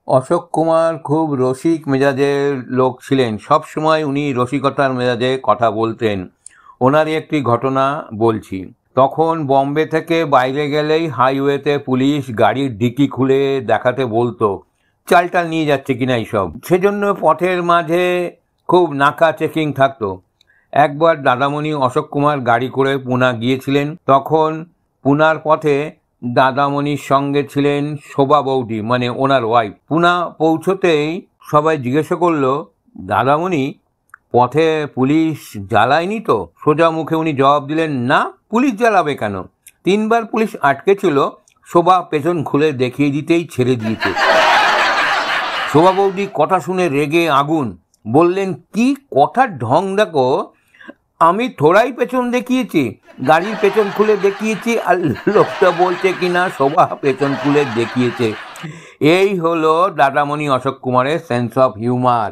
অশোক কুমার খুব রসিক মেজাজের লোক ছিলেন। সব সময় উনি রসিকতার মেজাজে কথা বলতেন। ওনারই একটি ঘটনা বলছি। তখন বম্বে থেকে বাইরে গেলেই হাইওয়েতে পুলিশ গাড়ির ডিকি খুলে দেখাতে বলতো চালটাল নিয়ে যাচ্ছে কিনা এইসব। সেজন্য পথের মাঝে খুব নাকা চেকিং থাকতো। একবার দাদামণি অশোক কুমার গাড়ি করে পুনা গিয়েছিলেন। তখন পুনার পথে দাদামণির সঙ্গে ছিলেন শোভা বৌদি, মানে ওনার ওয়াইফ। পুনা পৌঁছতেই সবাই জিজ্ঞাসা করলো, দাদামণি পথে পুলিশ জ্বালায়নি তো? সোজা মুখে উনি জবাব দিলেন, না, পুলিশ জ্বালাবে কেন? 3বার পুলিশ আটকে ছিল, শোভা পেছন খুলে দেখিয়ে দিতেই ছেড়ে দিয়েছে। শোভা বৌদি কথা শুনে রেগে আগুন, বললেন, কি কথার ঢং দেখো, আমি থোড়াই পেছন দেখিয়েছি, গাড়ির পেছন খুলে দেখিয়েছি, আর লোকটা বলছে কিনা শোভা পেছন খুলে দেখিয়েছে। এই হলো দাদামণি অশোক কুমারের সেন্স অফ হিউমার।